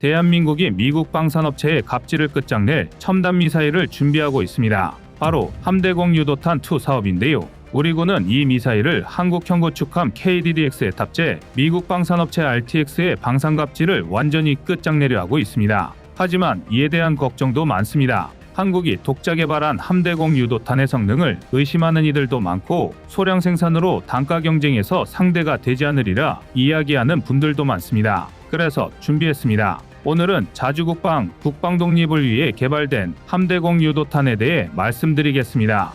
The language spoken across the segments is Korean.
대한민국이 미국 방산업체의 갑질을 끝장낼 첨단 미사일을 준비하고 있습니다. 바로 함대공 유도탄-2 사업인데요. 우리 군은 이 미사일을 한국형 구축함 KDDX에 탑재 미국 방산업체 RTX의 방산 갑질을 완전히 끝장내려 하고 있습니다. 하지만 이에 대한 걱정도 많습니다. 한국이 독자 개발한 함대공 유도탄의 성능을 의심하는 이들도 많고 소량 생산으로 단가 경쟁에서 상대가 되지 않으리라 이야기하는 분들도 많습니다. 그래서 준비했습니다. 오늘은 자주국방, 국방 독립을 위해 개발된 함대공 유도탄에 대해 말씀드리겠습니다.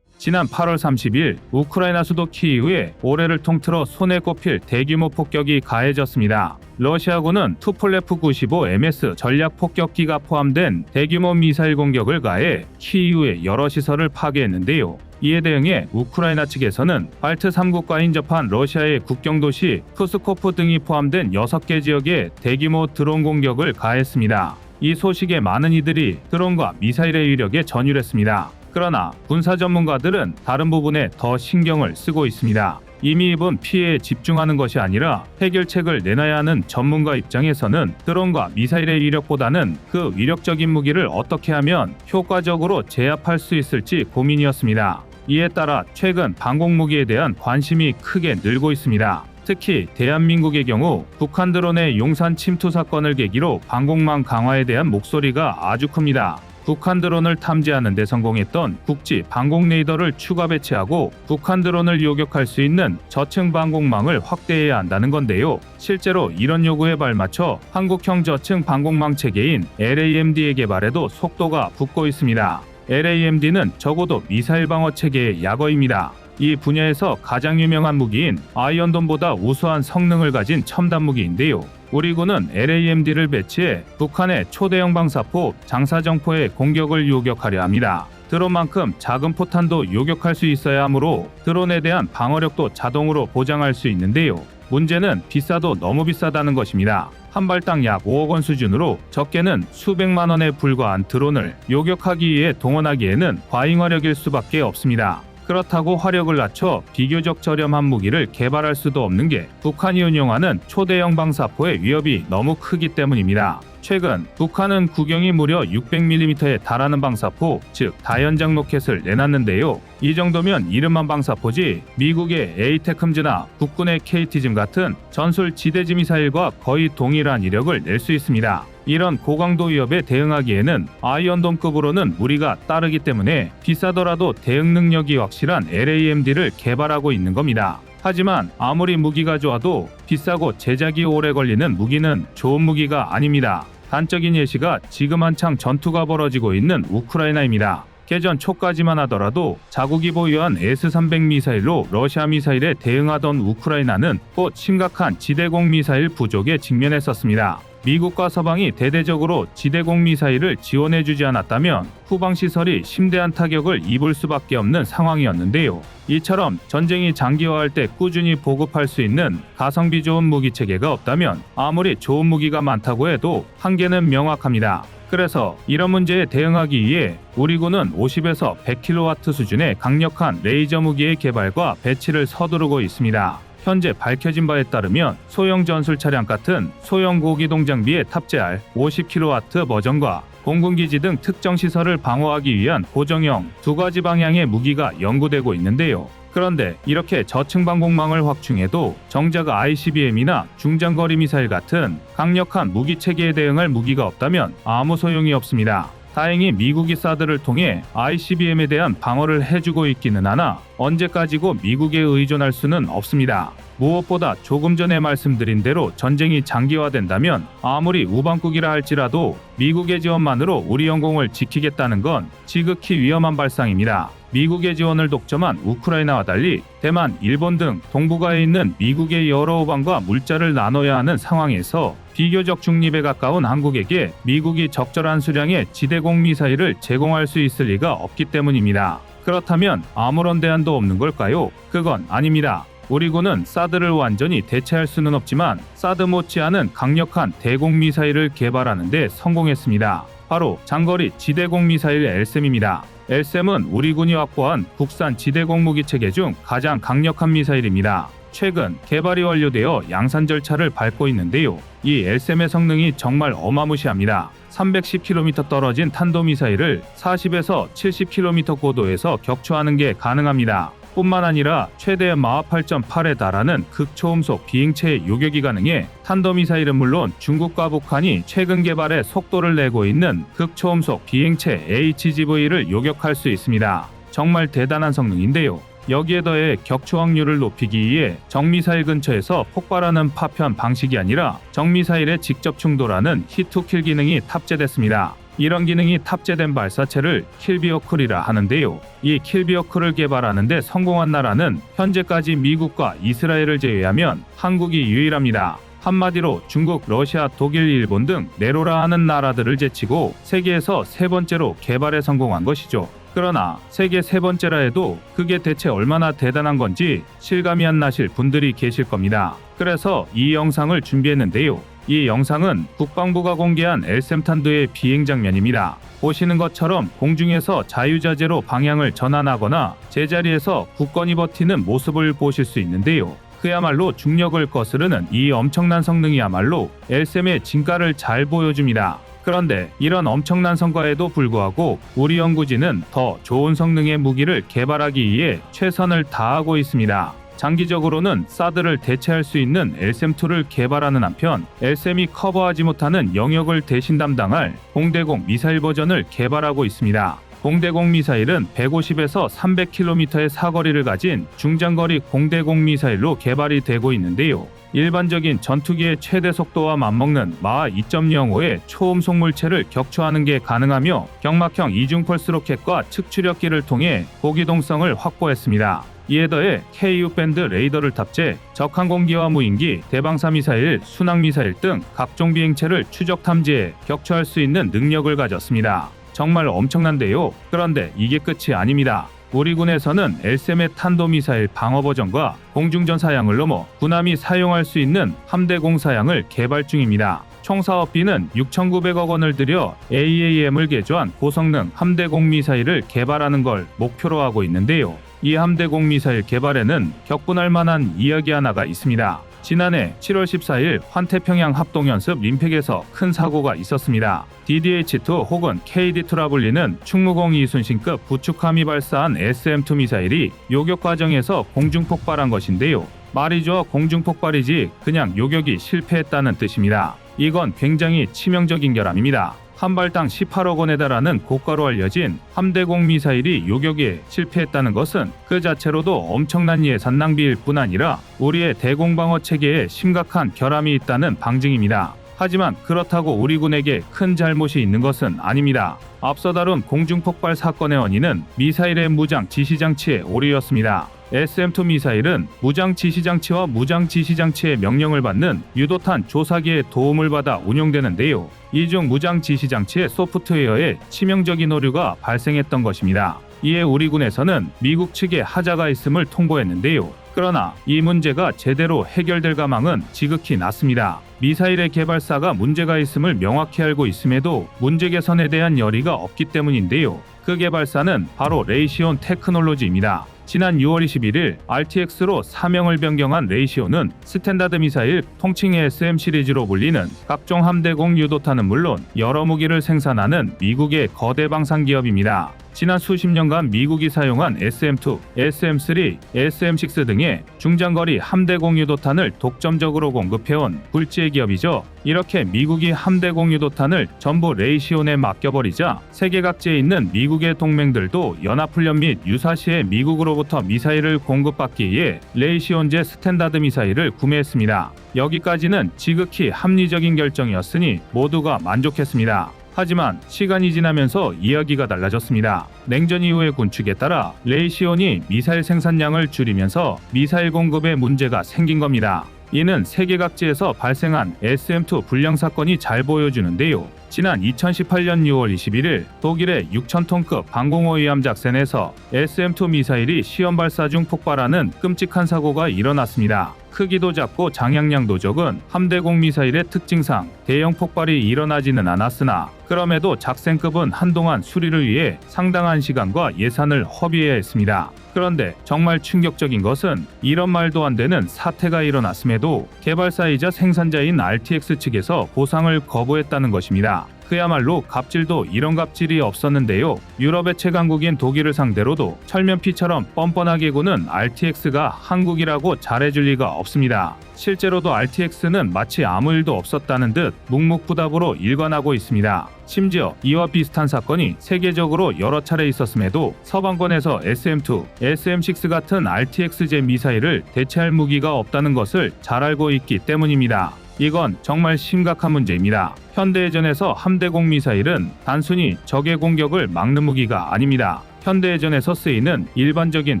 지난 8월 30일 우크라이나 수도 키이우에 올해를 통틀어 손에 꼽힐 대규모 폭격이 가해졌습니다. 러시아군은 투폴레프 95MS 전략 폭격기가 포함된 대규모 미사일 공격을 가해 키이우의 여러 시설을 파괴했는데요. 이에 대응해 우크라이나 측에서는 발트 3국과 인접한 러시아의 국경도시 프스코프 등이 포함된 6개 지역에 대규모 드론 공격을 가했습니다. 이 소식에 많은 이들이 드론과 미사일의 위력에 전율했습니다. 그러나 군사 전문가들은 다른 부분에 더 신경을 쓰고 있습니다. 이미 입은 피해에 집중하는 것이 아니라 해결책을 내놔야 하는 전문가 입장에서는 드론과 미사일의 위력보다는 그 위력적인 무기를 어떻게 하면 효과적으로 제압할 수 있을지 고민이었습니다. 이에 따라 최근 방공무기에 대한 관심이 크게 늘고 있습니다. 특히 대한민국의 경우 북한 드론의 용산 침투 사건을 계기로 방공망 강화에 대한 목소리가 아주 큽니다. 북한 드론을 탐지하는 데 성공했던 국지 방공 레이더를 추가 배치하고 북한 드론을 요격할 수 있는 저층 방공망을 확대해야 한다는 건데요. 실제로 이런 요구에 발맞춰 한국형 저층 방공망 체계인 LAMD의 개발에도 속도가 붙고 있습니다. LAMD는 적어도 미사일 방어 체계의 약어입니다. 이 분야에서 가장 유명한 무기인 아이언돔보다 우수한 성능을 가진 첨단 무기인데요. 우리 군은 LAMD를 배치해 북한의 초대형 방사포 장사정포의 공격을 요격하려 합니다. 드론만큼 작은 포탄도 요격할 수 있어야 하므로 드론에 대한 방어력도 자동으로 보장할 수 있는데요. 문제는 비싸도 너무 비싸다는 것입니다. 한 발당 약 5억 원 수준으로 적게는 수백만 원에 불과한 드론을 요격하기 위해 동원하기에는 과잉화력일 수밖에 없습니다. 그렇다고 화력을 낮춰 비교적 저렴한 무기를 개발할 수도 없는 게 북한이 운용하는 초대형 방사포의 위협이 너무 크기 때문입니다. 최근 북한은 구경이 무려 600mm에 달하는 방사포, 즉 다연장 로켓을 내놨는데요. 이 정도면 이름만 방사포지 미국의 에이테크즘이나 국군의 KT즘 같은 전술 지대지 미사일과 거의 동일한 이력을 낼 수 있습니다. 이런 고강도 위협에 대응하기에는 아이언돔급으로는 무리가 따르기 때문에 비싸더라도 대응 능력이 확실한 LAMD를 개발하고 있는 겁니다. 하지만 아무리 무기가 좋아도 비싸고 제작이 오래 걸리는 무기는 좋은 무기가 아닙니다. 단적인 예시가 지금 한창 전투가 벌어지고 있는 우크라이나입니다. 개전 초까지만 하더라도 자국이 보유한 S-300 미사일로 러시아 미사일에 대응하던 우크라이나는 곧 심각한 지대공 미사일 부족에 직면했었습니다. 미국과 서방이 대대적으로 지대공 미사일을 지원해주지 않았다면 후방 시설이 심대한 타격을 입을 수밖에 없는 상황이었는데요. 이처럼 전쟁이 장기화할 때 꾸준히 보급할 수 있는 가성비 좋은 무기 체계가 없다면 아무리 좋은 무기가 많다고 해도 한계는 명확합니다. 그래서 이런 문제에 대응하기 위해 우리 군은 50에서 100kW 수준의 강력한 레이저 무기의 개발과 배치를 서두르고 있습니다. 현재 밝혀진 바에 따르면 소형 전술 차량 같은 소형 고기동 장비에 탑재할 50kW 버전과 공군기지 등 특정 시설을 방어하기 위한 고정형 2가지 방향의 무기가 연구되고 있는데요. 그런데 이렇게 저층 방공망을 확충해도 정작 ICBM이나 중장거리 미사일 같은 강력한 무기 체계에 대응할 무기가 없다면 아무 소용이 없습니다. 다행히 미국이 사드를 통해 ICBM에 대한 방어를 해주고 있기는 하나 언제까지고 미국에 의존할 수는 없습니다. 무엇보다 조금 전에 말씀드린 대로 전쟁이 장기화된다면 아무리 우방국이라 할지라도 미국의 지원만으로 우리 영공을 지키겠다는 건 지극히 위험한 발상입니다. 미국의 지원을 독점한 우크라이나와 달리 대만, 일본 등 동북아에 있는 미국의 여러 우방과 물자를 나눠야 하는 상황에서 비교적 중립에 가까운 한국에게 미국이 적절한 수량의 지대공 미사일을 제공할 수 있을 리가 없기 때문입니다. 그렇다면 아무런 대안도 없는 걸까요? 그건 아닙니다. 우리 군은 사드를 완전히 대체할 수는 없지만 사드 못지않은 강력한 대공 미사일을 개발하는 데 성공했습니다. 바로 장거리 지대공 미사일 LSAM입니다. LSAM은 우리 군이 확보한 국산 지대공 무기 체계 중 가장 강력한 미사일입니다. 최근 개발이 완료되어 양산 절차를 밟고 있는데요. 이 LSAM의 성능이 정말 어마무시합니다. 310km 떨어진 탄도미사일을 40에서 70km 고도에서 격추하는 게 가능합니다. 뿐만 아니라 최대 마하 8.8에 달하는 극초음속 비행체의 요격이 가능해 탄도미사일은 물론 중국과 북한이 최근 개발에 속도를 내고 있는 극초음속 비행체 HGV를 요격할 수 있습니다. 정말 대단한 성능인데요. 여기에 더해 격추 확률을 높이기 위해 정미사일 근처에서 폭발하는 파편 방식이 아니라 정미사일에 직접 충돌하는 히트킬 기능이 탑재됐습니다. 이런 기능이 탑재된 발사체를 킬비어클이라 하는데요. 이 킬비어클을 개발하는 데 성공한 나라는 현재까지 미국과 이스라엘을 제외하면 한국이 유일합니다. 한마디로 중국, 러시아, 독일, 일본 등 네로라 하는 나라들을 제치고 세계에서 세 번째로 개발에 성공한 것이죠. 그러나 세계 세 번째라 해도 그게 대체 얼마나 대단한 건지 실감이 안 나실 분들이 계실 겁니다. 그래서 이 영상을 준비했는데요. 이 영상은 국방부가 공개한 LSAM탄두의 비행 장면입니다. 보시는 것처럼 공중에서 자유자재로 방향을 전환하거나 제자리에서 굳건히 버티는 모습을 보실 수 있는데요. 그야말로 중력을 거스르는 이 엄청난 성능이야말로 LSAM의 진가를 잘 보여줍니다. 그런데 이런 엄청난 성과에도 불구하고 우리 연구진은 더 좋은 성능의 무기를 개발하기 위해 최선을 다하고 있습니다. 장기적으로는 사드를 대체할 수 있는 LSAM-2를 개발하는 한편 LSAM이 커버하지 못하는 영역을 대신 담당할 공대공 미사일 버전을 개발하고 있습니다. 공대공 미사일은 150에서 300km의 사거리를 가진 중장거리 공대공 미사일로 개발이 되고 있는데요. 일반적인 전투기의 최대 속도와 맞먹는 마하 2.05의 초음속 물체를 격추하는 게 가능하며 경막형 이중펄스 로켓과 측추력기를 통해 고기동성을 확보했습니다. 이에 더해 KU-밴드 레이더를 탑재 적항공기와 무인기, 대방사 미사일, 순항 미사일 등 각종 비행체를 추적 탐지해 격추할 수 있는 능력을 가졌습니다. 정말 엄청난데요. 그런데 이게 끝이 아닙니다. 우리 군에서는 LSAM의 탄도미사일 방어 버전과 공중전 사양을 넘어 군함이 사용할 수 있는 함대공 사양을 개발 중입니다. 총 사업비는 6,900억 원을 들여 AAM을 개조한 고성능 함대공 미사일을 개발하는 걸 목표로 하고 있는데요. 이 함대공 미사일 개발에는 격분할 만한 이야기 하나가 있습니다. 지난해 7월 14일 환태평양 합동연습 림팩에서 큰 사고가 있었습니다. DDH-2 혹은 KD-2라 불리는 충무공 이순신급 구축함이 발사한 SM-2 미사일이 요격 과정에서 공중폭발한 것인데요. 말이 좋아 공중폭발이지 그냥 요격이 실패했다는 뜻입니다. 이건 굉장히 치명적인 결함입니다. 한 발당 18억 원에 달하는 고가로 알려진 함대공 미사일이 요격에 실패했다는 것은 그 자체로도 엄청난 예산 낭비일 뿐 아니라 우리의 대공방어 체계에 심각한 결함이 있다는 방증입니다. 하지만 그렇다고 우리 군에게 큰 잘못이 있는 것은 아닙니다. 앞서 다룬 공중폭발 사건의 원인은 미사일의 무장 지시장치의 오류였습니다. SM-2 미사일은 무장 지시장치와 무장 지시장치의 명령을 받는 유도탄 조사기의 도움을 받아 운용되는데요. 이 중 무장 지시장치의 소프트웨어에 치명적인 오류가 발생했던 것입니다. 이에 우리 군에서는 미국 측에 하자가 있음을 통보했는데요. 그러나 이 문제가 제대로 해결될 가망은 지극히 낮습니다. 미사일의 개발사가 문제가 있음을 명확히 알고 있음에도 문제 개선에 대한 열의가 없기 때문인데요. 그 개발사는 바로 레이시온 테크놀로지입니다. 지난 6월 21일 RTX로 사명을 변경한 레이시온은 스탠다드 미사일 통칭 SM 시리즈로 불리는 각종 함대공 유도탄은 물론 여러 무기를 생산하는 미국의 거대 방산 기업입니다. 지난 수십 년간 미국이 사용한 SM-2, SM-3, SM-6 등의 중장거리 함대공 유도탄을 독점적으로 공급해온 굴지의 기업이죠. 이렇게 미국이 함대공 유도탄을 전부 레이시온에 맡겨버리자 세계 각지에 있는 미국의 동맹들도 연합훈련 및 유사시에 미국으로부터 미사일을 공급받기 위해 레이시온제 스탠다드 미사일을 구매했습니다. 여기까지는 지극히 합리적인 결정이었으니 모두가 만족했습니다. 하지만 시간이 지나면서 이야기가 달라졌습니다. 냉전 이후의 군축에 따라 레이시온이 미사일 생산량을 줄이면서 미사일 공급에 문제가 생긴 겁니다. 이는 세계 각지에서 발생한 SM-2 불량 사건이 잘 보여주는데요. 지난 2018년 6월 21일 독일의 6,000톤급 방공호위함 작전에서 SM-2 미사일이 시험 발사 중 폭발하는 끔찍한 사고가 일어났습니다. 크기도 작고 장약량도 적은 함대공 미사일의 특징상 대형 폭발이 일어나지는 않았으나 그럼에도 작센급은 한동안 수리를 위해 상당한 시간과 예산을 허비해야 했습니다. 그런데 정말 충격적인 것은 이런 말도 안 되는 사태가 일어났음에도 개발사이자 생산자인 RTX 측에서 보상을 거부했다는 것입니다. 그야말로 갑질도 이런 갑질이 없었는데요. 유럽의 최강국인 독일을 상대로도 철면피처럼 뻔뻔하게 구는 RTX가 한국이라고 잘해줄 리가 없습니다. 실제로도 RTX는 마치 아무 일도 없었다는 듯 묵묵부답으로 일관하고 있습니다. 심지어 이와 비슷한 사건이 세계적으로 여러 차례 있었음에도 서방권에서 SM2, SM6 같은 RTX제 미사일을 대체할 무기가 없다는 것을 잘 알고 있기 때문입니다. 이건 정말 심각한 문제입니다. 현대해전에서 함대공 미사일은 단순히 적의 공격을 막는 무기가 아닙니다. 현대해전에서 쓰이는 일반적인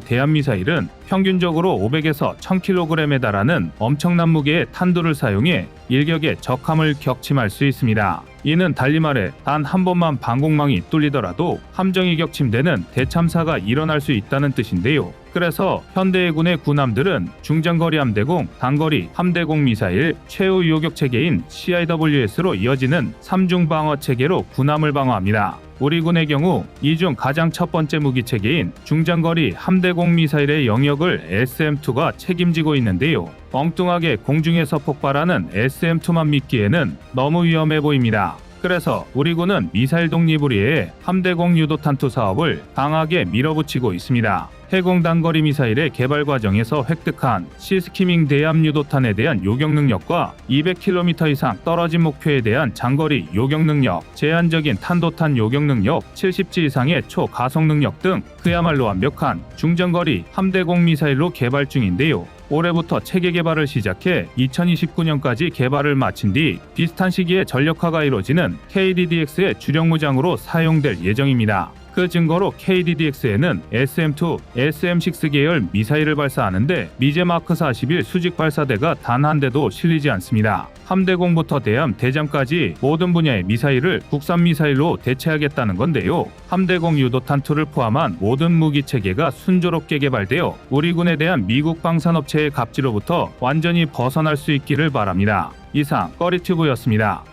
대함미사일은 평균적으로 500에서 1000kg에 달하는 엄청난 무게의 탄두를 사용해 일격에 적함을 격침할 수 있습니다. 이는 달리 말해 단 한 번만 방공망이 뚫리더라도 함정이 격침되는 대참사가 일어날 수 있다는 뜻인데요. 그래서 현대해군의 군함들은 중장거리 함대공, 단거리 함대공 미사일, 최후 요격 체계인 CIWS로 이어지는 3중 방어 체계로 군함을 방어합니다. 우리 군의 경우 이 중 가장 첫 번째 무기 체계인 중장거리 함대공 미사일의 영역을 SM2가 책임지고 있는데요. 엉뚱하게 공중에서 폭발하는 SM2만 믿기에는 너무 위험해 보입니다. 그래서 우리 군은 미사일 독립을 위해 함대공 유도탄투 사업을 강하게 밀어붙이고 있습니다. 해공 단거리 미사일의 개발 과정에서 획득한 시스키밍 대함 유도탄에 대한 요격 능력과 200km 이상 떨어진 목표에 대한 장거리 요격 능력, 제한적인 탄도탄 요격 능력, 70G 이상의 초가속 능력 등 그야말로 완벽한 중장거리 함대공 미사일로 개발 중인데요. 올해부터 체계 개발을 시작해 2029년까지 개발을 마친 뒤 비슷한 시기에 전력화가 이루어지는 KDDX의 주력 무장으로 사용될 예정입니다. 그 증거로 KDDX에는 SM2, SM6 계열 미사일을 발사하는데 미제 마크 41 수직 발사대가 단 한 대도 실리지 않습니다. 함대공부터 대함, 대잠까지 모든 분야의 미사일을 국산 미사일로 대체하겠다는 건데요. 함대공 유도탄2를 포함한 모든 무기 체계가 순조롭게 개발되어 우리 군에 대한 미국 방산업체의 갑질로부터 완전히 벗어날 수 있기를 바랍니다. 이상 꺼리튜브였습니다.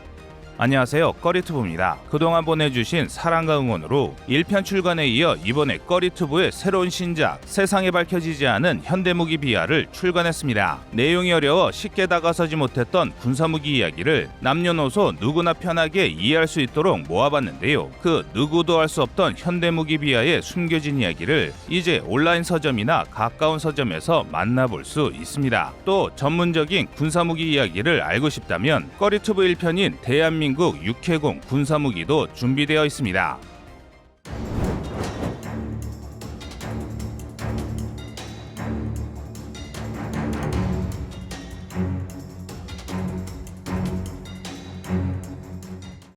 안녕하세요, 꺼리튜브입니다. 그동안 보내주신 사랑과 응원으로 1편 출간에 이어 이번에 꺼리튜브의 새로운 신작 세상에 밝혀지지 않은 현대무기 비하를 출간했습니다. 내용이 어려워 쉽게 다가서지 못했던 군사무기 이야기를 남녀노소 누구나 편하게 이해할 수 있도록 모아봤는데요. 그 누구도 알 수 없던 현대무기 비하의 숨겨진 이야기를 이제 온라인 서점이나 가까운 서점에서 만나볼 수 있습니다. 또 전문적인 군사무기 이야기를 알고 싶다면 꺼리튜브 1편인 대한민국 육해공 군사무기도 준비되어 있습니다.